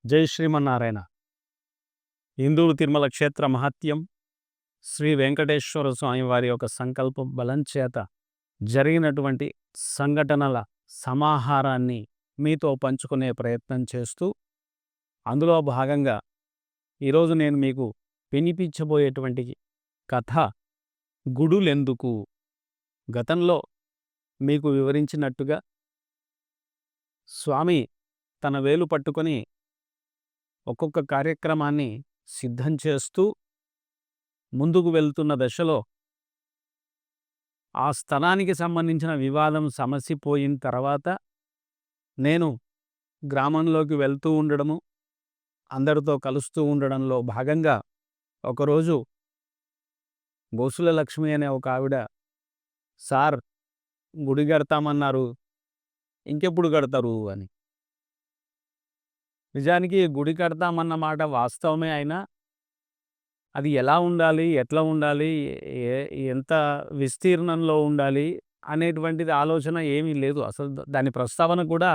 జై శ్రీమన్నారాయణ. హిందువులు తిరుమల క్షేత్ర మహత్యం, శ్రీ వెంకటేశ్వర స్వామి వారి యొక్క సంకల్పం బలం చేత జరిగినటువంటి సంఘటనల సమాహారాన్ని మీతో పంచుకునే ప్రయత్నం చేస్తూ, అందులో భాగంగా ఈరోజు నేను మీకు వినిపించబోయేటువంటి కథ గుడులెందుకు. గతంలో మీకు వివరించినట్టుగా స్వామి తన వేలు పట్టుకొని ఒక్కొక్క కార్యక్రమాన్ని సిద్ధం చేస్తూ ముందుకు వెళ్తున్న దశలో ఆ స్థలానికి సంబంధించిన వివాదం సమసిపోయిన తర్వాత నేను గ్రామంలోకి వెళ్తూ ఉండడము, అందరితో కలుస్తూ ఉండడంలో భాగంగా ఒకరోజు గోసుల లక్ష్మి అనే ఒక ఆవిడ, సార్ గుడి కడతామన్నారు, ఇంకెప్పుడు కడతారు అని. నిజానికి గుడి కడతామన్న మాట వాస్తవమే అయినా అది ఎలా ఉండాలి, ఎట్లా ఉండాలి, ఏ ఎంత విస్తీర్ణంలో ఉండాలి అనేటువంటిది ఆలోచన ఏమీ లేదు. అసలు దాని ప్రస్తావన కూడా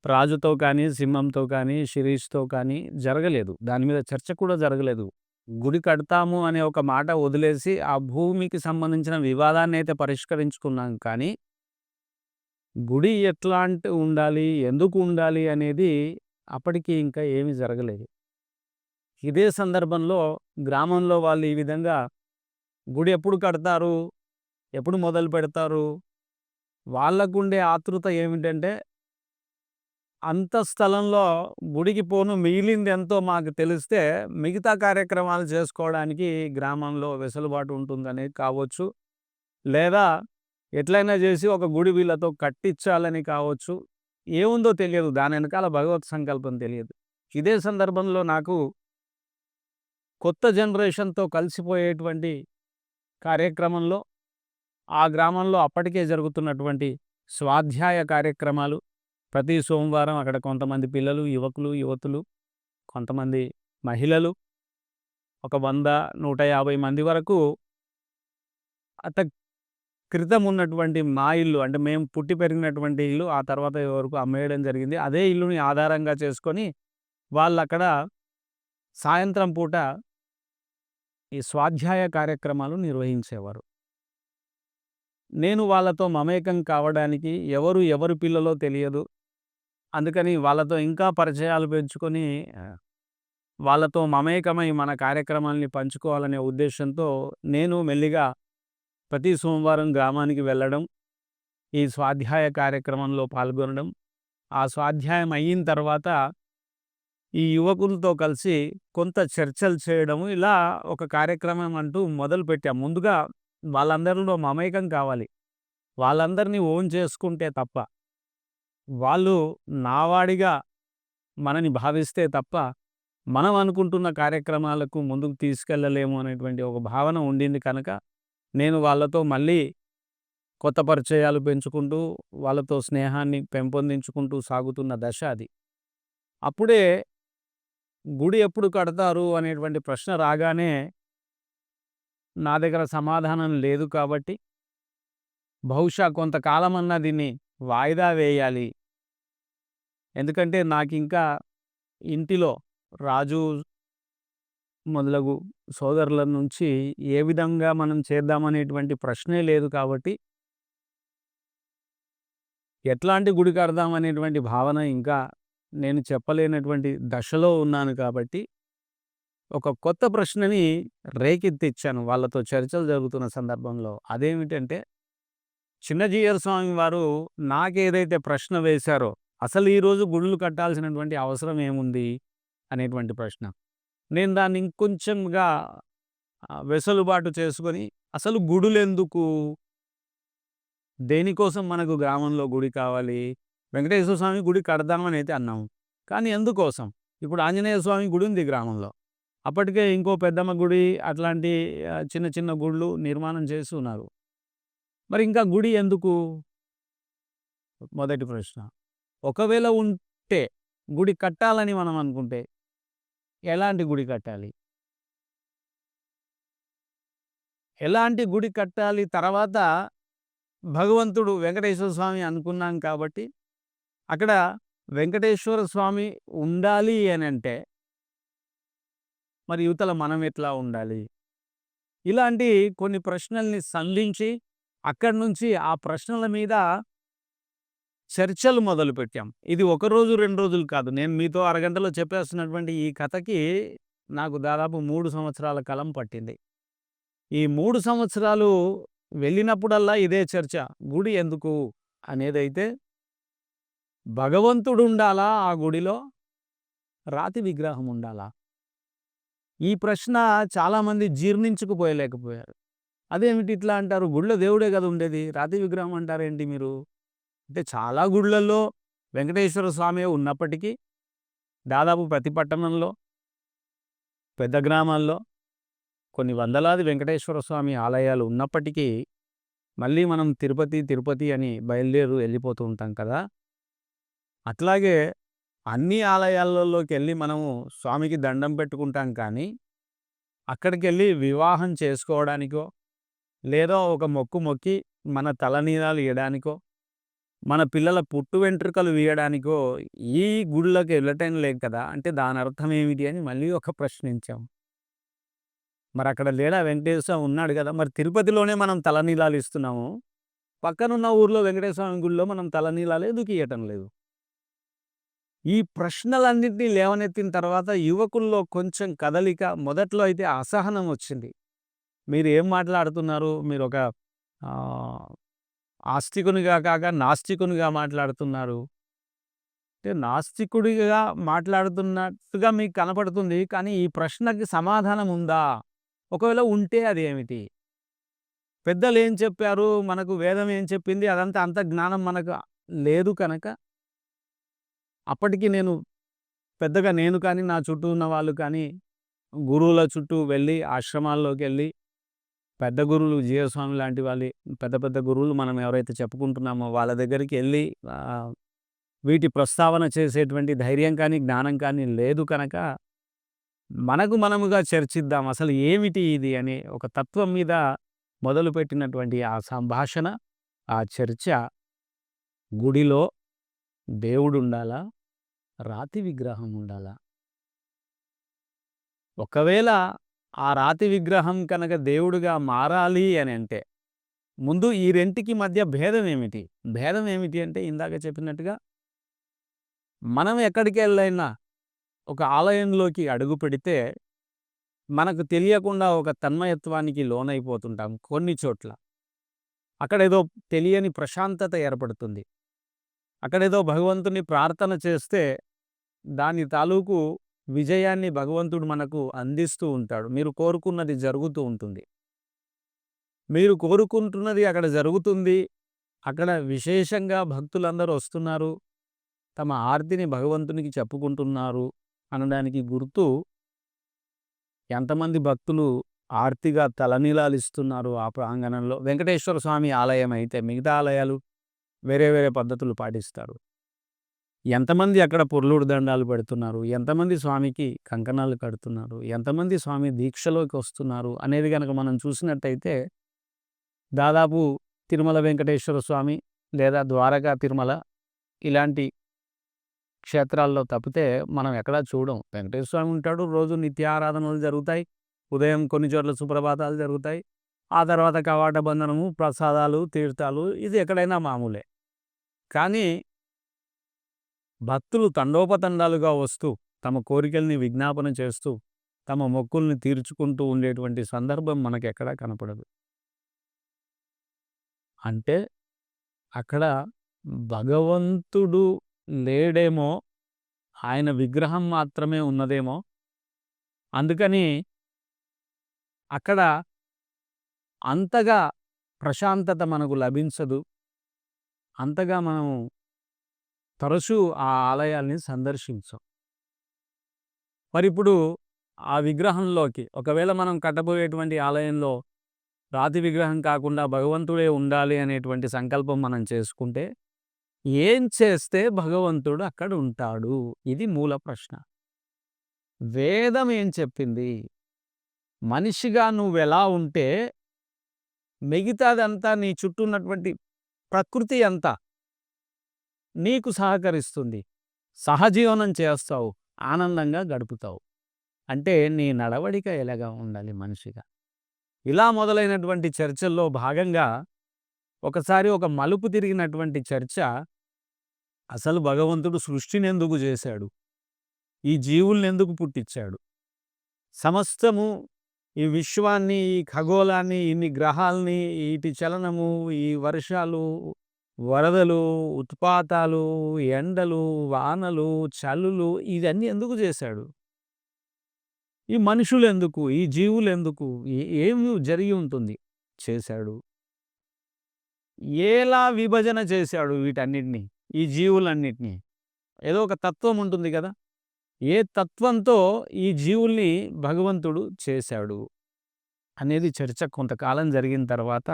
రాజుతో కానీ, సింహంతో కానీ, శిరీష్‌తో కానీ జరగలేదు. దాని మీద చర్చ కూడా జరగలేదు. గుడి కడతాము అనే ఒక మాట వదిలేసి ఆ భూమికి సంబంధించిన వివాదాన్నయితే పరిష్కరించుకున్నాం కానీ, గుడి ఎట్లాంటి ఉండాలి, ఎందుకు ఉండాలి అనేది అప్పటికి ఇంకా ఏమీ జరగలేదు. ఇదే సందర్భంలో గ్రామంలో వాళ్ళు ఈ విధంగా గుడి ఎప్పుడు కడతారు, ఎప్పుడు మొదలు పెడతారు, వాళ్ళకుండే ఆతృత ఏమిటంటే, అంత స్థలంలో గుడికి పోను మిగిలింది ఎంతో మాకు తెలిస్తే మిగతా కార్యక్రమాలు చేసుకోవడానికి గ్రామంలో వెసులుబాటు ఉంటుందని కావచ్చు, లేదా ఎట్లయినా చేసి ఒక గుడి వీళ్ళతో కట్టించాలని కావచ్చు. ఏముందో తెలియదు, దాని వెనకాల భగవత్ సంకల్పం తెలియదు. ఇదే సందర్భంలో నాకు కొత్త జనరేషన్‌తో కలిసిపోయేటువంటి కార్యక్రమంలో, ఆ గ్రామంలో అప్పటికే జరుగుతున్నటువంటి స్వాధ్యాయ కార్యక్రమాలు, ప్రతి సోమవారం అక్కడ కొంతమంది పిల్లలు, యువకులు, యువతులు, కొంతమంది మహిళలు, ఒక 100, 150 మంది వరకు అంత క్రితం ఉన్నటువంటి మా ఇల్లు, అంటే మేము పుట్టి పెరిగినటువంటి ఇల్లు, ఆ తర్వాత వరకు అమ్మేయడం జరిగింది. అదే ఇల్లుని ఆధారంగా చేసుకొని వాళ్ళక్కడ సాయంత్రం పూట ఈ స్వాధ్యాయ కార్యక్రమాలు నిర్వహించేవారు. నేను వాళ్ళతో మమేకం కావడానికి, ఎవరి పిల్లలో తెలియదు. అందుకని వాళ్ళతో ఇంకా పరిచయాలు పెంచుకొని వాళ్ళతో మమేకమై మన కార్యక్రమాల్ని పంచుకోవాలనే ఉద్దేశంతో నేను మెల్లిగా ప్రతి సోమవారం గ్రామానికి వెళ్ళడం, ఈ స్వాధ్యాయ కార్యక్రమంలో పాల్గొనడం, ఆ స్వాధ్యాయం అయిన తర్వాత ఈ యువకులతో కలిసి కొంత చర్చలు చేయడము, ఇలా ఒక కార్యక్రమం అంటూ మొదలుపెట్టాం. ముందుగా వాళ్ళందరిలో మమేకం కావాలి. వాళ్ళందరినీ ఓన్ చేసుకుంటే తప్ప, వాళ్ళు నావాడిగా మనని భావిస్తే తప్ప, మనం అనుకుంటున్న కార్యక్రమాలకు ముందుకు తీసుకెళ్ళలేము అనేటువంటి ఒక భావన ఉండింది కనుక, నేను వాళ్ళతో మళ్ళీ కొత్త పరిచయాలు పెంచుకుంటూ, వాళ్ళతో స్నేహాన్ని పెంపొందించుకుంటూ సాగుతున్న దశ అది. అప్పుడే గుడి ఎప్పుడు కడతారు అనేటువంటి ప్రశ్న రాగానే నా దగ్గర సమాధానం లేదు కాబట్టి, బహుశా కొంతకాలమన్నా దీన్ని వాయిదా వేయాలి. ఎందుకంటే నాకింకా ఇంటిలో రాజు మొదలగు సోదరుల నుంచి ఏ విధంగా మనం చేద్దామనేటువంటి ప్రశ్నే లేదు కాబట్టి, ఎట్లాంటి గుడి కడదామనేటువంటి భావన ఇంకా నేను చెప్పలేనటువంటి దశలో ఉన్నాను కాబట్టి, ఒక కొత్త ప్రశ్నని రేకెత్తిచ్చాను వాళ్ళతో చర్చలు జరుగుతున్న సందర్భంలో. అదేమిటంటే, చిన్నజీయర్ స్వామి వారు నాకేదైతే ప్రశ్న వేశారో, అసలు ఈరోజు గుడులు కట్టాల్సినటువంటి అవసరం ఏముంది అనేటువంటి ప్రశ్న. నేను దాన్ని ఇంకొంచెంగా వెసులుబాటు చేసుకొని, అసలు గుడులెందుకు? దేనికోసం మనకు గ్రామంలో గుడి కావాలి? వెంకటేశ్వర స్వామి గుడి కడదామని అయితే అన్నాము. కానీ ఎందుకోసం? ఇప్పుడు ఆంజనేయ స్వామి గుడి ఉంది గ్రామంలో. అప్పటికే ఇంకో పెద్దమ్మ గుడి, అట్లాంటి చిన్న చిన్న గుడులు నిర్మాణం చేసి ఉన్నారు. మరి ఇంకా గుడి ఎందుకు? మొదటి ప్రశ్న. ఒకవేళ ఉంటే, గుడి కట్టాలని మనం అనుకుంటే, ఎలాంటి గుడి కట్టాలి? ఎలాంటి గుడి కట్టాలి? తర్వాత భగవంతుడు వెంకటేశ్వర స్వామి అనుకున్నాం కాబట్టి, అక్కడ వెంకటేశ్వర స్వామి ఉండాలి అనంటే, మరి ఇవతల మనం ఎట్లా ఉండాలి? ఇలాంటి కొన్ని ప్రశ్నల్ని సంధించి, అక్కడి నుంచి ఆ ప్రశ్నల మీద చర్చలు మొదలుపెట్టాం. ఇది ఒక రోజు, 2 రోజులు కాదు. నేను మీతో అరగంటలో చెప్పేస్తున్నటువంటి ఈ కథకి నాకు దాదాపు 3 సంవత్సరాల కాలం పట్టింది. ఈ 3 సంవత్సరాలు వెళ్ళినప్పుడల్లా ఇదే చర్చ. గుడి ఎందుకు అనేదైతే, భగవంతుడుండాలా ఆ గుడిలో? రాతి విగ్రహం ఉండాలా? ఈ ప్రశ్న చాలామంది జీర్ణించుకుపోయలేకపోయారు. అదేమిటి ఇట్లా అంటారు? గుడిలో దేవుడే గదా ఉండేది. రాతి విగ్రహం అంటారేంటి మీరు? అంటే చాలా గుడులలో వెంకటేశ్వర స్వామే ఉన్నప్పటికీ, దాదాపు ప్రతి పట్టణంలో, పెద్ద గ్రామాల్లో కొన్ని వందలాది వెంకటేశ్వర స్వామి ఆలయాలు ఉన్నప్పటికీ, మళ్ళీ మనం తిరుపతి, తిరుపతి అని వెళ్ళిపోతూ ఉంటాం కదా! అట్లాగే అన్ని ఆలయాలలోకెళ్ళి మనము స్వామికి దండం పెట్టుకుంటాం కానీ, అక్కడికెళ్ళి వివాహం చేసుకోవడానికో, లేదా ఒక మొక్కు మొక్కి మన తలనీలాలు ఇయడానికో, మన పిల్లల పుట్టు వెంట్రుకలు వీయడానికో ఈ గుళ్ళకి వెళ్ళటం లేదు కదా! అంటే దాని అర్థం ఏమిటి అని మళ్ళీ ప్రశ్నించాం. మరక్కడ లేడా వెంకటేశ్వర స్వామి ఉన్నాడు గదా! మరి తిరుపతిలోనే మనం తలనీలాలు ఇస్తున్నాము. పక్కనున్న ఊర్లో వెంకటేశ్వర స్వామి గుడిలో మనం తలనీలాలు ఎందుకు ఇయ్యటం లేదు? ఈ ప్రశ్నలన్నిటిని లేవనెత్తిన తర్వాత యువకుల్లో కొంచెం కదలిక, మొదట్లో అయితే అసహనం వచ్చింది. మీరు ఏం మాట్లాడుతున్నారు? మీరొక ఆహ్, ఆస్తికునిగా కాక నాస్తికునిగా మాట్లాడుతున్నారు. అంటే నాస్తికుడిగా మాట్లాడుతున్నట్టుగా మీకు కనపడుతుంది. కానీ ఈ ప్రశ్నకి సమాధానం ఉందా? ఒకవేళ ఉంటే అదేమిటి? పెద్దలేం చెప్పారు? మనకు వేదం ఏం చెప్పింది? అదంతా అంత జ్ఞానం మనకు లేదు కనుక, అప్పటికి పెద్దగా నేను కానీ, నా చుట్టూ ఉన్న వాళ్ళు కానీ, గురువుల చుట్టూ వెళ్ళి, ఆశ్రమాల్లోకెళ్ళి, పెద్ద గురువులు జీయస్వామి లాంటి వాళ్ళి, పెద్ద పెద్ద గురువులు మనం ఎవరైతే చెప్పుకుంటున్నామో వాళ్ళ దగ్గరికెళ్ళి వీటి ప్రస్తావన చేసేటువంటి ధైర్యం కానీ, జ్ఞానం కానీ లేదు కనుక, మనకు మనముగా చర్చిద్దాం. అసలు ఏమిటి ఇది అని ఒక తత్వం మీద మొదలుపెట్టినటువంటి ఆ సంభాషణ, ఆ చర్చ, గుడిలో దేవుడుండాలా? రాతి విగ్రహం ఉండాలా? ఒకవేళ ఆ రాతి విగ్రహం కనుక దేవుడుగా మారాలి అనంటే, ముందు ఈ రెంటికి మధ్య భేదం ఏమిటి? భేదం ఏమిటి అంటే ఇందాక చెప్పినట్టుగా, మనం ఎక్కడికెళ్ళైనా ఒక ఆలయంలోకి అడుగుపెడితే, మనకు తెలియకుండా ఒక తన్మయత్వానికి లోనైపోతుంటాం కొన్ని చోట్ల. అక్కడేదో తెలియని ప్రశాంతత ఏర్పడుతుంది. అక్కడేదో భగవంతుని ప్రార్థన చేస్తే, దాని తాలూకు విజయాన్ని భగవంతుడు మనకు అందిస్తూ ఉంటాడు. మీరు కోరుకున్నది జరుగుతూ ఉంటుంది. మీరు కోరుకుంటున్నది అక్కడ జరుగుతుంది. అక్కడ విశేషంగా భక్తులందరూ వస్తున్నారు. తమ ఆర్తిని భగవంతునికి చెప్పుకుంటున్నారు అనడానికి గుర్తు, ఎంతమంది భక్తులు ఆర్తిగా తలనీలాలిస్తున్నారు ఆ ప్రాంగణంలో. వెంకటేశ్వర స్వామి ఆలయం అయితే, మిగతా ఆలయాలు వేరే వేరే పద్ధతులు పాటిస్తారు. ఎంతమంది అక్కడ పొర్లుడు దండాలు పెడుతున్నారు, ఎంతమంది స్వామికి కంకణాలు కడుతున్నారు, ఎంతమంది స్వామి దీక్షలోకి వస్తున్నారు అనేది గనక మనం చూసినట్టయితే, దాదాపు తిరుమల వెంకటేశ్వర స్వామి లేదా ద్వారకా తిరుమల ఇలాంటి క్షేత్రాల్లో తప్పితే మనం ఎక్కడా చూడం. వెంకటేశ్వర స్వామి ఉంటాడు, రోజు నిత్యారాధనలు జరుగుతాయి. ఉదయం కొన్ని చోట్ల సుప్రభాతాలు జరుగుతాయి. ఆ తర్వాత కవాట బంధనము, ప్రసాదాలు, తీర్థాలు ఇది ఎక్కడైనా మామూలే. కానీ భక్తులు తండోపతండాలుగా వస్తూ, తమ కోరికల్ని విజ్ఞాపన చేస్తూ, తమ మొక్కుల్ని తీర్చుకుంటూ ఉండేటువంటి సందర్భం మనకెక్కడా కనపడదు. అంటే అక్కడ భగవంతుడు లేడేమో, ఆయన విగ్రహం మాత్రమే ఉన్నదేమో. అందుకని అక్కడ అంతగా ప్రశాంతత మనకు లభించదు. అంతగా మనం తరచూ ఆ ఆలయాల్ని సందర్శించం. మరిప్పుడు ఆ విగ్రహంలోకి ఒకవేళ మనం కట్టబోయేటువంటి ఆలయంలో రాతి విగ్రహం కాకుండా భగవంతుడే ఉండాలి అనేటువంటి సంకల్పం మనం చేసుకుంటే, ఏం చేస్తే భగవంతుడు అక్కడ ఉంటాడు? ఇది మూల ప్రశ్న. వేదం ఏం చెప్పింది? మనిషిగా నువ్వెలా ఉంటే, మిగతాదంతా నీ చుట్టూ ఉన్నటువంటి ప్రకృతి అంతా నీకు సహకరిస్తుంది. సహజీవనం చేస్తావు, ఆనందంగా గడుపుతావు. అంటే నీ నడవడిక ఎలాగా ఉండాలి మనిషిగా. ఇలా మొదలైనటువంటి చర్చల్లో భాగంగా ఒకసారి ఒక మలుపు తిరిగినటువంటి చర్చ, అసలు భగవంతుడు సృష్టినెందుకు చేశాడు? ఈ జీవుల్నెందుకు పుట్టిచ్చాడు? సమస్తము ఈ విశ్వాన్ని, ఈ ఖగోళాన్ని, ఇన్ని గ్రహాల్ని, ఈటి చలనము, ఈ వర్షాలు, వరదలు, ఉత్పాతాలు, ఎండలు, వానలు, చలులు ఇవన్నీ ఎందుకు చేశాడు? ఈ మనుషులెందుకు? ఈ జీవులెందుకు? ఏమి జరిగి ఉంటుంది చేశాడు? ఎలా విభజన చేశాడు వీటన్నిటిని? ఈ జీవులన్నిటిని? ఏదో ఒక తత్వం ఉంటుంది కదా! ఏ తత్వంతో ఈ జీవుల్ని భగవంతుడు చేశాడు అనేది చర్చ కొంతకాలం జరిగిన తర్వాత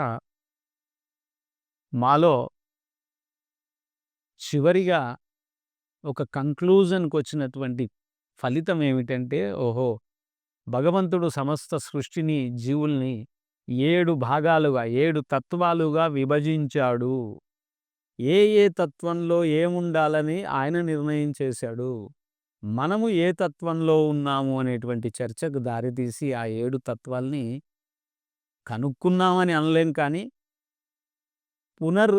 మాలో చివరిగా ఒక కంక్లూజన్‌కొచ్చినటువంటి ఫలితం ఏమిటంటే, ఓహో! భగవంతుడు సమస్త సృష్టిని, జీవుల్ని 7 భాగాలుగా, 7 తత్వాలుగా విభజించాడు. ఏ ఏ తత్వంలో ఏముండాలని ఆయన నిర్ణయం చేశాడు. మనము ఏ తత్వంలో ఉన్నాము అనేటువంటి చర్చకు దారితీసి ఆ 7 తత్వాల్ని కనుక్కున్నామని అనలేం కానీ, పునర్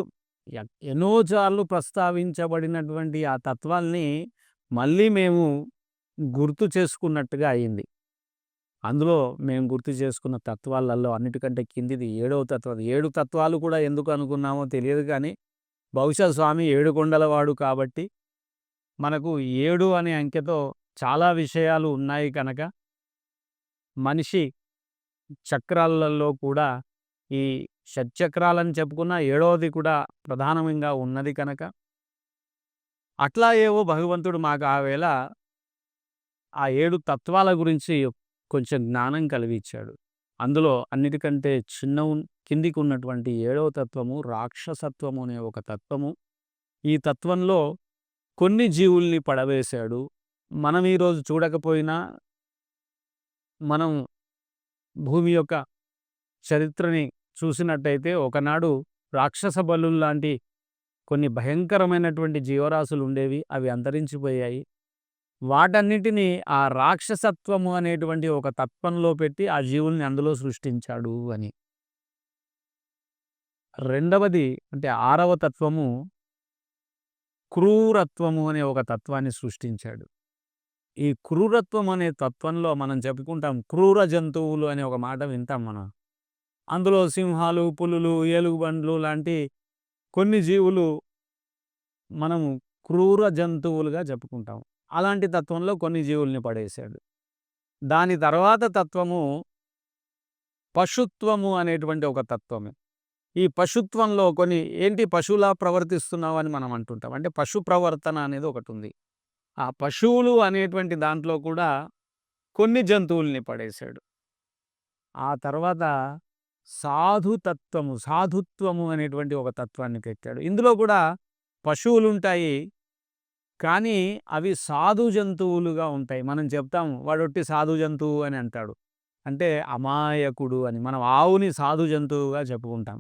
ఎన్నో సార్లు ప్రస్తావించబడినటువంటి ఆ తత్వాల్ని మళ్ళీ మేము గుర్తు చేసుకున్నట్టుగా అయింది. అందులో మేము గుర్తు చేసుకున్న తత్వాలలో అన్నిటికంటే కిందిది 7వ తత్వం. 7 తత్వాలు కూడా ఎందుకు అనుకున్నామో తెలియదు కానీ, బహుశా స్వామి ఏడుకొండలవాడు కాబట్టి మనకు 7 అనే అంకెతో చాలా విషయాలు ఉన్నాయి కనుక, మనిషి చక్రాలలో కూడా ఈ షట్చక్రాలని చెప్పుకున్న 7వది కూడా ప్రధానంగా ఉన్నది కనుక, అట్లా ఏవో భగవంతుడు మాకు ఆ వేళ ఆ 7 తత్వాల గురించి కొంచెం జ్ఞానం కలిగించాడు. అందులో అన్నిటికంటే కిందికి ఉన్నటువంటి 7వ తత్వము రాక్షసత్వము అనే ఒక తత్వము. ఈ తత్వంలో కొన్ని జీవుల్ని పడవేశాడు. మనం ఈరోజు చూడకపోయినా, మనం భూమి యొక్క చరిత్రని చూసినట్టయితే ఒకనాడు రాక్షస బలుల్లాంటి కొన్ని భయంకరమైనటువంటి జీవరాశులు ఉండేవి. అవి అంతరించిపోయాయి. వాటన్నిటిని ఆ రాక్షసత్వము అనేటువంటి ఒక తత్వంలో పెట్టి ఆ జీవుల్ని అందులో సృష్టించాడు అని. రెండవది అంటే 6వ తత్వము క్రూరత్వము అనే ఒక తత్వాన్ని సృష్టించాడు. ఈ క్రూరత్వం అనే తత్వంలో మనం చెప్పుకుంటాం, క్రూర జంతువులు అనే ఒక మాట వింటాం మనం. అందులో సింహాలు, పులులు, ఏలుగుబండ్లు లాంటి కొన్ని జీవులు మనము క్రూర జంతువులుగా చెప్పుకుంటాం. అలాంటి తత్వంలో కొన్ని జీవుల్ని పడేశాడు. దాని తర్వాత తత్వము పశుత్వము అనేటువంటి ఒక తత్వము. ఈ పశుత్వంలో కొన్ని ఏంటి పశువులా ప్రవర్తిస్తున్నావు అని మనం అంటుంటాం. అంటే పశు ప్రవర్తన అనేది ఒకటుంది. ఆ పశువులు అనేటువంటి దాంట్లో కూడా కొన్ని జంతువుల్ని పడేశాడు. ఆ తర్వాత సాధుత్వము అనేటువంటి ఒక తత్వాన్ని పెట్టాడు. ఇందులో కూడా పశువులుంటాయి. కానీ అవి సాధు జంతువులుగా ఉంటాయి. మనం చెప్తాం వాడొట్టి సాధు జంతువు అని అంటాడు. అంటే అమాయకుడు అని. మనం ఆవుని సాధు జంతువుగా చెప్పుకుంటాం.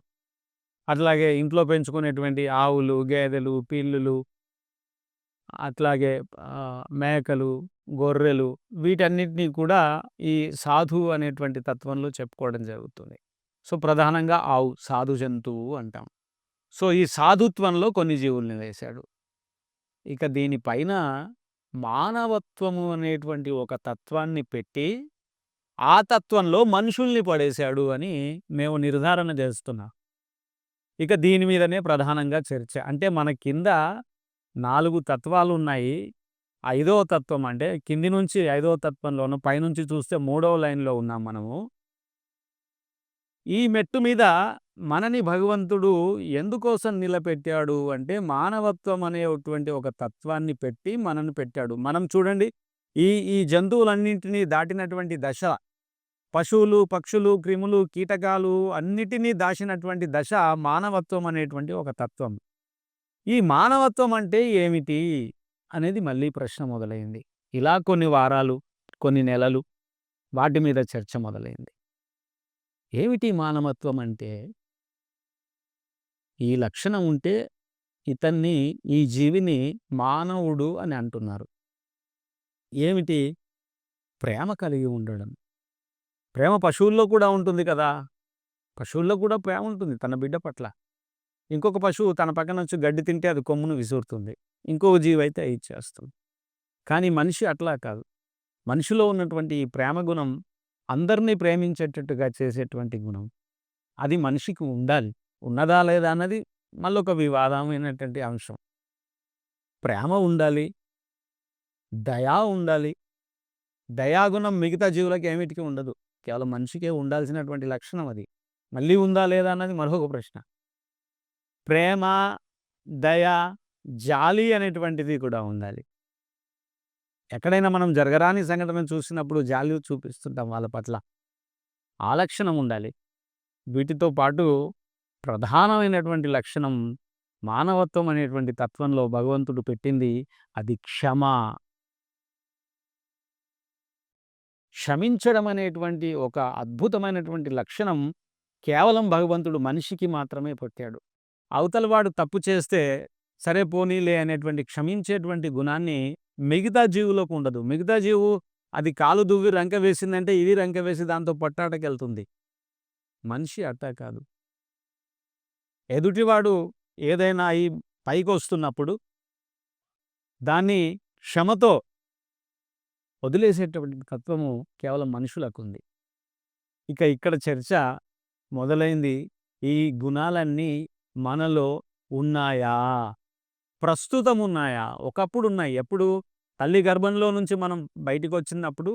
అట్లాగే ఇంట్లో పెంచుకునేటువంటి ఆవులు, గేదెలు, పిల్లులు, అట్లాగే మేకలు, గొర్రెలు వీటన్నిటిని కూడా ఈ సాధు అనేటువంటి తత్వంలో చెప్పుకోవడం జరుగుతుంది. సో, ప్రధానంగా ఆవు సాధు జంతువు అంటాం. సో, ఈ సాధుత్వంలో కొన్ని జీవుల్ని వేశాడు. ఇక దీనిపైన మానవత్వము అనేటువంటి ఒక తత్వాన్ని పెట్టి, ఆ తత్వంలో మనుషుల్ని పడేశాడు అని మేము నిర్ధారణ చేస్తున్నాం. ఇక దీని మీదనే ప్రధానంగా చర్చ. అంటే మన కింద 4 తత్వాలున్నాయి. 5వ తత్వం అంటే కింది నుంచి 5వ తత్వంలోను, పైనుంచి చూస్తే 3వ లైన్‌లో ఉన్నాం మనము. ఈ మెట్టు మీద మనని భగవంతుడు ఎందుకోసం నిలబెట్టాడు అంటే, మానవత్వం అనేటువంటి ఒక తత్వాన్ని పెట్టి మనని పెట్టాడు. మనం చూడండి, ఈ ఈ జంతువులన్నింటినీ దాటినటువంటి దశ, పశువులు, పక్షులు, క్రిములు, కీటకాలు అన్నిటినీ దాచినటువంటి దశ మానవత్వం అనేటువంటి ఒక తత్వం. ఈ మానవత్వం అంటే ఏమిటి అనేది మళ్ళీ ప్రశ్న మొదలైంది. ఇలా కొన్ని వారాలు, కొన్ని నెలలు వాటి మీద చర్చ మొదలైంది. ఏమిటి మానవత్వం అంటే, ఈ లక్షణం ఉంటే ఇతన్ని, ఈ జీవిని మానవుడు అని అంటున్నారు. ఏమిటి? ప్రేమ కలిగి ఉండడం. ప్రేమ పశువుల్లో కూడా ఉంటుంది కదా! పశువుల్లో కూడా ప్రేమ ఉంటుంది తన బిడ్డ పట్ల. ఇంకొక పశువు తన పక్కనొచ్చి గడ్డి తింటే అది కొమ్మును విసురుతుంది. ఇంకొక జీవైతే అది ఇచ్చేస్తుంది. కానీ మనిషి అట్లా కాదు. మనిషిలో ఉన్నటువంటి ఈ ప్రేమ గుణం అందరిని ప్రేమించేటట్టుగా చేసేటువంటి గుణం. అది మనిషికి ఉండాలి. ఉన్నదా లేదా అన్నది మళ్ళొక వివాదమైనటువంటి అంశం. ప్రేమ ఉండాలి. దయ ఉండాలి. దయాగుణం మిగతా జీవులకి ఏమిటికి ఉండదు. కేవలం మనిషికే ఉండాల్సినటువంటి లక్షణం అది. మళ్ళీ ఉందా లేదా అన్నది మరొక ప్రశ్న. ప్రేమ, దయ, జాలి అనేటువంటిది కూడా ఉండాలి. ఎక్కడైనా మనం జరగరాని సంఘటన చూసినప్పుడు జాలి చూపిస్తుంటాం వాళ్ళ పట్ల. ఆ లక్షణం ఉండాలి. వీటితో పాటు ప్రధానమైనటువంటి లక్షణం మానవత్వం అనేటువంటి తత్వంలో భగవంతుడు పెట్టింది అది క్షమ. క్షమించడం అనేటువంటి ఒక అద్భుతమైనటువంటి లక్షణం కేవలం భగవంతుడు మనిషికి మాత్రమే పెట్టాడు. అవతలవాడు తప్పు చేస్తే సరే పోనీలే అనేటువంటి క్షమించేటువంటి గుణాన్ని మిగతా జీవులకు ఉండదు. మిగతా జీవు అది కాలు దువ్వి రంకె వేసిందంటే ఇది రంకె వేసి దాంతో పొట్టాటకెళ్తుంది. మనిషి అట్టా కాదు. ఎదుటివాడు ఏదైనా అయి పైకొస్తున్నప్పుడు దాన్ని క్షమతో వదిలేసేటువంటి తత్వము కేవలం మనుషులకుంది. ఇక ఇక్కడ చర్చ మొదలైంది. ఈ గుణాలన్నీ మనలో ఉన్నాయా? ప్రస్తుతం ఉన్నాయా? ఒకప్పుడు ఉన్నాయి. ఎప్పుడు? తల్లి గర్భంలో నుంచి మనం బయటికొచ్చినప్పుడు,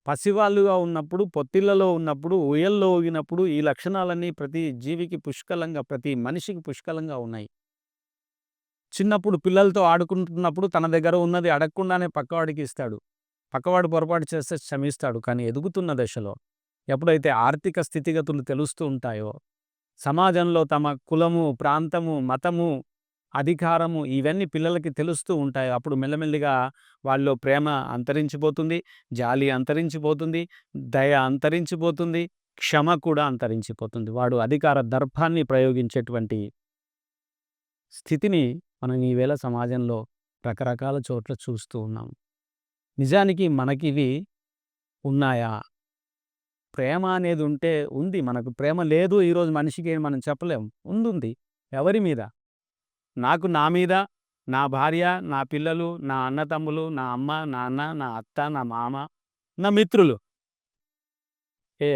పసివాళ్ళుగా ఉన్నప్పుడు, పొత్తిళ్లలో ఉన్నప్పుడు, ఊయల్లో ఊగినప్పుడు ఈ లక్షణాలన్నీ ప్రతి జీవికి పుష్కలంగా, ప్రతి మనిషికి పుష్కలంగా ఉన్నాయి. చిన్నప్పుడు పిల్లలతో ఆడుకుంటున్నప్పుడు తన దగ్గర ఉన్నది అడగకుండానే పక్కవాడికి ఇస్తాడు. పక్కవాడు పొరపాటు చేస్తే క్షమిస్తాడు. కానీ ఎదుగుతున్న దశలో ఎప్పుడైతే ఆర్థిక స్థితిగతులు తెలుస్తూ ఉంటాయో, సమాజంలో తమ కులము, ప్రాంతము, మతము, అధికారము ఇవన్నీ పిల్లలకి తెలుస్తూ ఉంటాయో అప్పుడు మెల్లమెల్లిగా వాళ్ళలో ప్రేమ అంతరించిపోతుంది, జాలి అంతరించిపోతుంది, దయ అంతరించిపోతుంది, క్షమ కూడా అంతరించిపోతుంది. వాడు అధికార దర్పాన్ని ప్రయోగించేటువంటి స్థితిని మనం ఈవేళ సమాజంలో రకరకాల చోట్ల చూస్తూ ఉన్నాం. నిజానికి మనకివి ఉన్నాయా? ప్రేమ అనేది ఉంటే ఉంది. మనకు ప్రేమ లేదు ఈరోజు మనిషికి మనం చెప్పలేం. ఉందుంది. ఎవరి మీద? నాకు నా మీద, నా భార్య, నా పిల్లలు, నా అన్నతమ్ములు, నా అమ్మ, నాన్న, నా అత్త, నా మామ, నా మిత్రులు. ఏ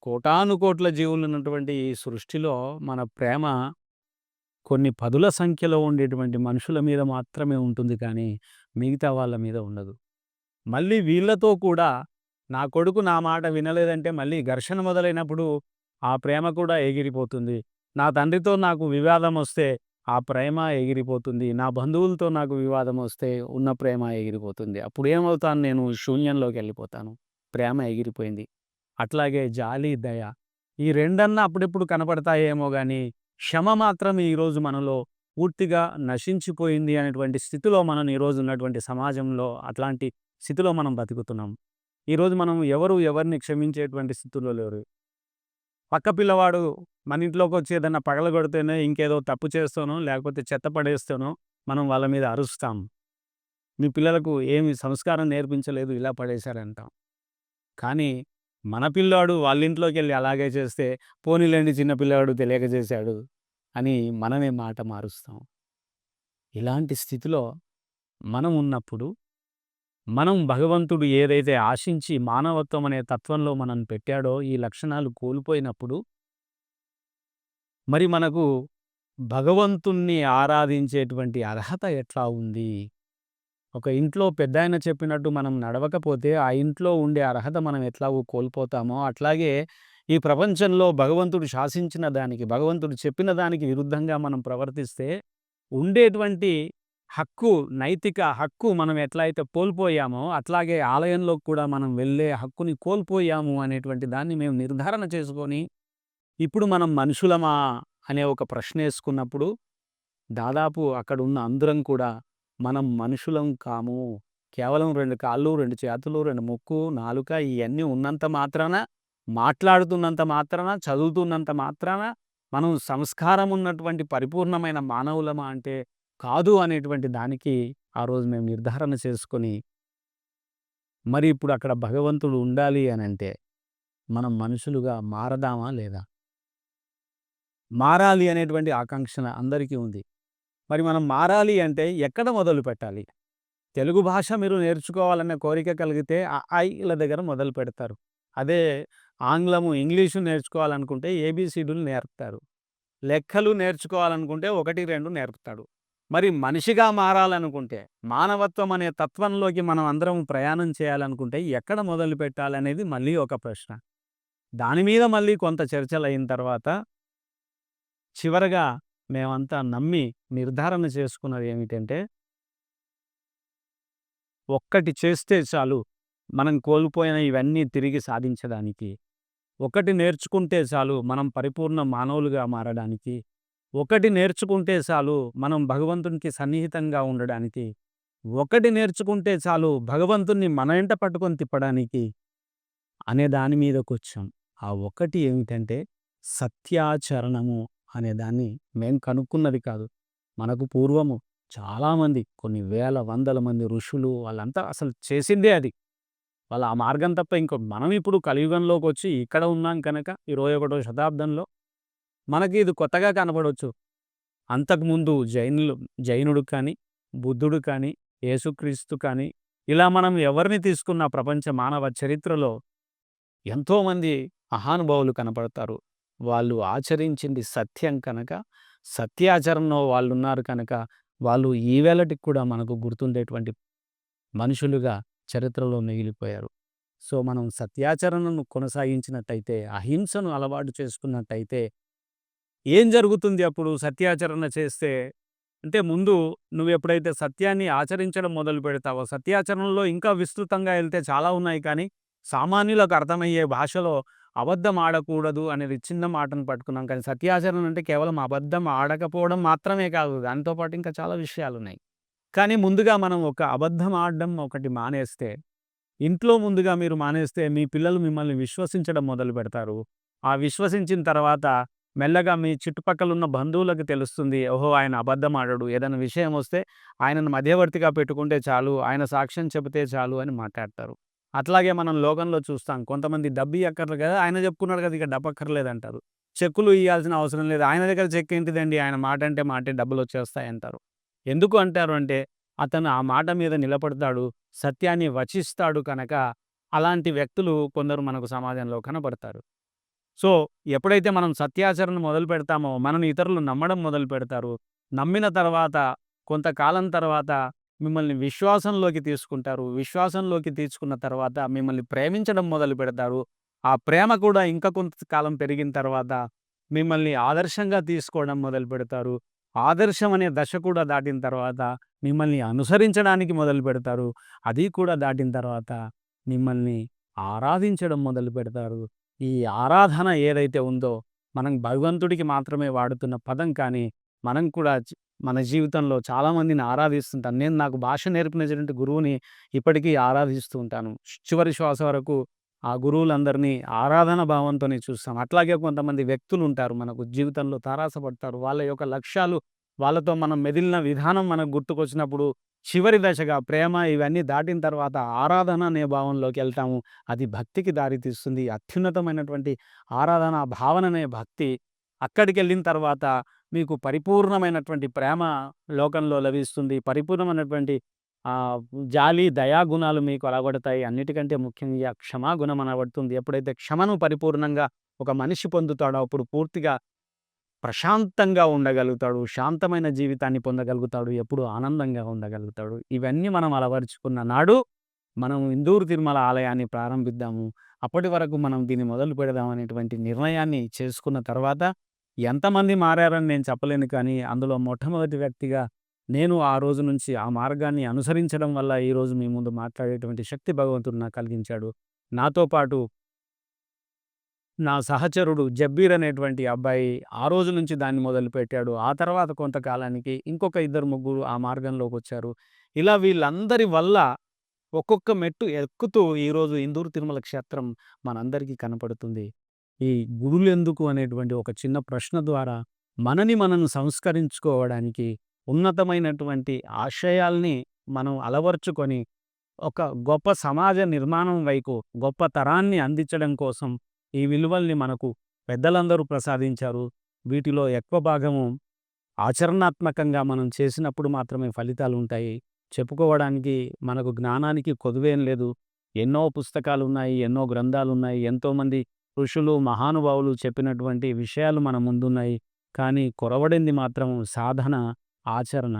కోటానుకోట్ల జీవులున్నటువంటి ఈ సృష్టిలో మన ప్రేమ కొన్ని పదుల సంఖ్యలో ఉండేటువంటి మనుషుల మీద మాత్రమే ఉంటుంది కానీ మిగతా వాళ్ళ మీద ఉండదు. మళ్ళీ వీళ్ళతో కూడా నా కొడుకు నా మాట వినలేదంటే మళ్ళీ ఘర్షణ మొదలైనప్పుడు ఆ ప్రేమ కూడా ఎగిరిపోతుంది. నా తండ్రితో నాకు వివాదం వస్తే ఆ ప్రేమ ఎగిరిపోతుంది. నా బంధువులతో నాకు వివాదం వస్తే ఉన్న ప్రేమ ఎగిరిపోతుంది. అప్పుడు ఏమవుతాను? నేను శూన్యంలోకి వెళ్ళిపోతాను. ప్రేమ ఎగిరిపోయింది. అట్లాగే జాలి, దయ ఈ రెండన్నా అప్పుడెప్పుడు కనపడతాయేమో కానీ క్షమ మాత్రం ఈరోజు మనలో పూర్తిగా నశించిపోయింది అనేటువంటి స్థితిలో మనం ఈరోజు ఉన్నటువంటి సమాజంలో అట్లాంటి స్థితిలో మనం బతుకుతున్నాం. ఈరోజు మనం ఎవరిని క్షమించేటువంటి స్థితిలో లేరు. పక్క పిల్లవాడు మన ఇంట్లోకి వచ్చి ఏదన్నా పగలగొడితేనే ఇంకేదో తప్పు చేస్తానో లేకపోతే చెత్త పడేస్తానో మనం వాళ్ళ మీద అరుస్తాం. మీ పిల్లలకు ఏమి సంస్కారం నేర్పించలేదు ఇలా పడేశారంటాం. కానీ మన పిల్లాడు వాళ్ళ ఇంట్లోకి వెళ్ళి అలాగే చేస్తే పోనీలేండి చిన్న పిల్లవాడు తెలియక చేశాడు అని మనమే మాట మారుస్తాం. ఇలాంటి స్థితిలో మనం ఉన్నప్పుడు మనం భగవంతుడు ఏదైతే ఆశించి మానవత్వం అనే తత్వంలో మనం పెట్టాడో ఈ లక్షణాలు కోల్పోయినప్పుడు మరి మనకు భగవంతుణ్ణి ఆరాధించేటువంటి అర్హత ఎట్లా ఉంది? ఒక ఇంట్లో పెద్దాయన చెప్పినట్టు మనం నడవకపోతే ఆ ఇంట్లో ఉండే అర్హత మనం ఎట్లాగో కోల్పోతామో అట్లాగే ఈ ప్రపంచంలో భగవంతుడు శాసించిన దానికి, భగవంతుడు చెప్పిన దానికి విరుద్ధంగా మనం ప్రవర్తిస్తే ఉండేటువంటి హక్కు, నైతిక హక్కు మనం ఎట్లయితే కోల్పోయామో అట్లాగే ఆలయంలోకి కూడా మనం వెళ్ళే హక్కుని కోల్పోయాము అనేటువంటి దాన్ని మేము నిర్ధారణ చేసుకొని ఇప్పుడు మనం మనుషులమా అనే ఒక ప్రశ్న వేసుకున్నప్పుడు దాదాపు అక్కడున్న అందరం కూడా మనం మనుషులం కాము. కేవలం 2 కాళ్ళు, 2 చేతులు, 2 ముక్కు, నాలుక ఇయన్నీ ఉన్నంత మాత్రాన, మాట్లాడుతున్నంత మాత్రాన, చదువుతున్నంత మాత్రాన మనం సంస్కారం ఉన్నటువంటి పరిపూర్ణమైన మానవులమా అంటే కాదు అనేటువంటి దానికి ఆ రోజు మేము నిర్ధారణ చేసుకొని, మరి ఇప్పుడు అక్కడ భగవంతుడు ఉండాలి అనంటే మనం మనుషులుగా మారదామా లేదా? మారాలి అనేటువంటి ఆకాంక్ష అందరికీ ఉంది. మరి మనం మారాలి అంటే ఎక్కడ మొదలుపెట్టాలి? తెలుగు భాష మీరు నేర్చుకోవాలనే కోరిక కలిగితే ఆ, ల దగ్గర మొదలుపెడతారు. అదే ఆంగ్లము, ఇంగ్లీషు నేర్చుకోవాలనుకుంటే ఏబీసీడీలు నేర్పుతారు. లెక్కలు నేర్చుకోవాలనుకుంటే 1, 2 నేర్పుతాడు. మరి మనిషిగా మారాలనుకుంటే, మానవత్వం అనే తత్వంలోకి మనం అందరం ప్రయాణం చేయాలనుకుంటే ఎక్కడ మొదలుపెట్టాలనేది మళ్ళీ ఒక ప్రశ్న. దాని మీద మళ్ళీ కొంత చర్చలయిన తర్వాత చివరగా మేమంతా నమ్మి నిర్ధారణ చేసుకున్నది ఏమిటంటే, ఒక్కటి చేస్తే చాలు మనం కోల్పోయిన ఇవన్నీ తిరిగి సాధించడానికి. ఒకటి నేర్చుకుంటే చాలు మనం పరిపూర్ణ మానవులుగా మారడానికి. ఒకటి నేర్చుకుంటే చాలు మనం భగవంతునికి సన్నిహితంగా ఉండడానికి. ఒకటి నేర్చుకుంటే చాలు భగవంతుణ్ణి మన ఎంట పట్టుకొని తిప్పడానికి అనే దాని మీదకొచ్చాం. ఆ ఒకటి ఏమిటంటే సత్యాచరణము అనే దాన్ని మేము కనుక్కున్నది కాదు. మనకు పూర్వము చాలామంది కొన్ని వేల, వందల మంది ఋషులు వాళ్ళంతా అసలు చేసిందే అది. వాళ్ళు ఆ మార్గం తప్ప మనం ఇప్పుడు కలియుగంలోకొచ్చి ఇక్కడ ఉన్నాం కనుక 21వ శతాబ్దంలో మనకి ఇది కొత్తగా కనపడొచ్చు. అంతకుముందు జైనుడు కానీ, బుద్ధుడు కానీ, యేసుక్రీస్తు కానీ ఇలా మనం ఎవరిని తీసుకున్న ప్రపంచ మానవ చరిత్రలో ఎంతోమంది మహానుభావులు కనపడతారు. వాళ్ళు ఆచరించింది సత్యం కనుక, సత్యాచరణలో వాళ్ళున్నారు కనుక, వాళ్ళు ఈవేళటికి కూడా మనకు గుర్తుండేటువంటి మనుషులుగా చరిత్రలో మిగిలిపోయారు. సో, మనం సత్యాచరణను కొనసాగించినట్టయితే, అహింసను అలవాటు చేసుకున్నట్టయితే ఏం జరుగుతుంది అప్పుడు సత్యాచరణ చేస్తే? అంటే ముందు నువ్వెప్పుడైతే సత్యాన్ని ఆచరించడం మొదలుపెడతావో, సత్యాచరణలో ఇంకా విస్తృతంగా ఎళ్తే చాలా ఉన్నాయి కానీ, సామాన్యులకు అర్థమయ్యే భాషలో అబద్ధం ఆడకూడదు అనేది చిన్న మాటను పట్టుకున్నాం. కానీ సత్యాచరణ అంటే కేవలం అబద్ధం ఆడకపోవడం మాత్రమే కాదు. దాంతో పాటు ఇంకా చాలా విషయాలున్నాయి. కానీ ముందుగా మనం ఒక అబద్ధం ఆడడం ఒకటి మానేస్తే, ఇంట్లో ముందుగా మీరు మానేస్తే మీ పిల్లలు మిమ్మల్ని విశ్వసించడం మొదలుపెడతారు. ఆ విశ్వసించిన తర్వాత మెల్లగా మీ చుట్టుపక్కలున్న బంధువులకు తెలుస్తుంది. ఓహో! ఆయన అబద్ధం ఆడడు. ఏదైనా విషయం వస్తే ఆయనను మధ్యవర్తిగా పెట్టుకుంటే చాలు, ఆయన సాక్ష్యం చెబితే చాలు అని మాట్లాడతారు. అట్లాగే మనం లోకంలో చూస్తాం. కొంతమంది డబ్బియ్యక్కర్లేదు కదా! ఆయన చెప్పుకున్నాడు కదా! ఇక డబ్బక్కర్లేదంటారు. చెక్కులు ఇయ్యాల్సిన అవసరం లేదు. ఆయన దగ్గర చెక్ ఏంటిదండి? ఆయన మాట అంటే మాటే డబ్బులొచ్చేస్తాయంటారు. ఎందుకు అంటారు అంటే, అతను ఆ మాట మీద నిలబడతాడు. సత్యాన్ని వచిస్తాడు కనుక, అలాంటి వ్యక్తులు కొందరు మనకు సమాజంలో కనపడతారు. సో, ఎప్పుడైతే మనం సత్యాచరణ మొదలుపెడతామో, మనల్ని ఇతరులు నమ్మడం మొదలుపెడతారు. నమ్మిన తర్వాత, కొంతకాలం తర్వాత మిమ్మల్ని విశ్వాసంలోకి తీసుకుంటారు. విశ్వాసంలోకి తీసుకున్న తర్వాత మిమ్మల్ని ప్రేమించడం మొదలుపెడతారు. ఆ ప్రేమ కూడా ఇంకా కొంతకాలం పెరిగిన తర్వాత మిమ్మల్ని ఆదర్శంగా తీసుకోవడం మొదలుపెడతారు. ఆదర్శం అనే దశ కూడా దాటిన తర్వాత మిమ్మల్ని అనుసరించడానికి మొదలుపెడతారు. అది కూడా దాటిన తర్వాత మిమ్మల్ని ఆరాధించడం మొదలుపెడతారు. ఈ ఆరాధన ఏదైతే ఉందో, మనం భగవంతుడికి మాత్రమే వాడుతున్న పదం కానీ, మనం కూడా మన జీవితంలో చాలామందిని ఆరాధిస్తుంటాం. నేను నాకు భాష నేర్పినటువంటి గురువుని ఇప్పటికీ ఆరాధిస్తూ ఉంటాను. చివరి శ్వాస వరకు ఆ గురువులందరినీ ఆరాధన భావంతోనే చూస్తాం. అట్లాగే కొంతమంది వ్యక్తులుంటారు మనకు జీవితంలో తారాసపడతారు. వాళ్ళ యొక్క లక్ష్యాలు, వాళ్ళతో మనం మెదిలిన విధానం మనకు గుర్తుకొచ్చినప్పుడు చివరి దశగా ప్రేమ ఇవన్నీ దాటిన తర్వాత ఆరాధన అనే భావంలోకెళ్తాము. అది భక్తికి దారితీస్తుంది. అత్యున్నతమైనటువంటి ఆరాధన భావన అనే భక్తి. అక్కడికెళ్ళిన తర్వాత మీకు పరిపూర్ణమైనటువంటి ప్రేమ లోకంలో లభిస్తుంది. పరిపూర్ణమైనటువంటి ఆహ్, జాలి, దయా గుణాలు మీకు అలవడతాయి. అన్నిటికంటే ముఖ్యంగా క్షమాగుణం అనబడుతుంది. ఎప్పుడైతే క్షమను పరిపూర్ణంగా ఒక మనిషి పొందుతాడో అప్పుడు పూర్తిగా ప్రశాంతంగా ఉండగలుగుతాడు. శాంతమైన జీవితాన్ని పొందగలుగుతాడు. ఎప్పుడూ ఆనందంగా ఉండగలుగుతాడు. ఇవన్నీ మనం అలవరుచుకున్న నాడు మనం ఇందూరు తిరుమల ఆలయాన్ని ప్రారంభిద్దాము. అప్పటి వరకు మనం దీన్ని మొదలు పెడదాం అనేటువంటి నిర్ణయాన్ని చేసుకున్న తర్వాత ఎంతమంది మారారని నేను చెప్పలేను కానీ, అందులో మొట్టమొదటి వ్యక్తిగా నేను ఆ రోజు నుంచి ఆ మార్గాన్ని అనుసరించడం వల్ల ఈరోజు మీ ముందు మాట్లాడేటువంటి శక్తి భగవంతుడు నాకు కలిగించాడు. నాతో పాటు నా సహచరుడు జబ్బీర్ అనేటువంటి అబ్బాయి ఆ రోజు నుంచి దాన్ని మొదలుపెట్టాడు. ఆ తర్వాత కొంతకాలానికి ఇంకొక ఇద్దరు, ముగ్గురు ఆ మార్గంలోకొచ్చారు. ఇలా వీళ్ళందరి వల్ల ఒక్కొక్క మెట్టు ఎక్కుతూ ఈరోజు ఇందూరు తిరుమల క్షేత్రం మనందరికీ కనపడుతుంది. ఈ గుడులెందుకు అనేటువంటి ఒక చిన్న ప్రశ్న ద్వారా మనని మనం సంస్కరించుకోవడానికి, ఉన్నతమైనటువంటి ఆశయాల్ని మనం అలవరుచుకొని, ఒక గొప్ప సమాజ నిర్మాణం వైపు, గొప్ప తరాన్ని అందించడం కోసం ఈ విలువల్ని మనకు పెద్దలందరూ ప్రసాదించారు. వీటిలో ఎక్కువ భాగము ఆచరణాత్మకంగా మనం చేసినప్పుడు మాత్రమే ఫలితాలుంటాయి. చెప్పుకోవడానికి మనకు జ్ఞానానికి కొదువేం లేదు. ఎన్నో పుస్తకాలున్నాయి, ఎన్నో గ్రంథాలున్నాయి, ఎంతోమంది ఋషులు, మహానుభావులు చెప్పినటువంటి విషయాలు మన ముందున్నాయి. కానీ కొరవడింది మాత్రం సాధన, ఆచరణ.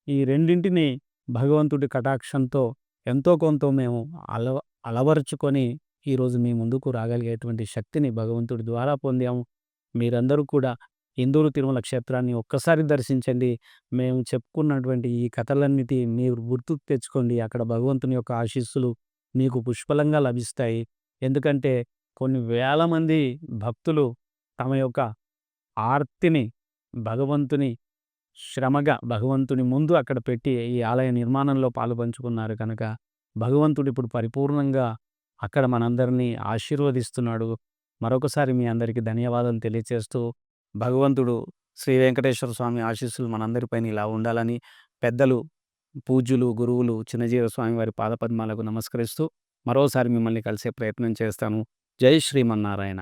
ఈ రెండింటిని భగవంతుడి కటాక్షంతో ఎంతో కొంతో మేము అలవ అలవరుచుకొని ఈరోజు మీ ముందుకు రాగలిగేటువంటి శక్తిని భగవంతుడి ద్వారా పొందాము. మీరందరూ కూడా ఇందూరు తిరుమల క్షేత్రాన్ని ఒక్కసారి దర్శించండి. మేము చెప్పుకున్నటువంటి ఈ కథలన్నిటి మీరు గుర్తుకు తెచ్చుకోండి. అక్కడ భగవంతుని యొక్క ఆశీస్సులు మీకు పుష్కలంగా లభిస్తాయి. ఎందుకంటే కొన్ని వేల మంది భక్తులు తమ యొక్క ఆర్తిని భగవంతుని శ్రమగా భగవంతుని ముందు అక్కడ పెట్టి ఈ ఆలయ నిర్మాణంలో పాలుపంచుకున్నారు కనుక భగవంతుడు ఇప్పుడు పరిపూర్ణంగా అక్కడ మనందరినీ ఆశీర్వదిస్తున్నాడు. మరొకసారి మీ అందరికీ ధన్యవాదాలు తెలియచేస్తూ భగవంతుడు శ్రీ వెంకటేశ్వర స్వామి ఆశీస్సులు మనందరిపైన ఇలా ఉండాలని పెద్దలు, పూజ్యులు, గురువులు చిన్నజీవ స్వామి వారి పాదపద్మాలకు నమస్కరిస్తూ మరోసారి మిమ్మల్ని కలిసే ప్రయత్నం చేస్తాను. జై శ్రీమన్నారాయణ.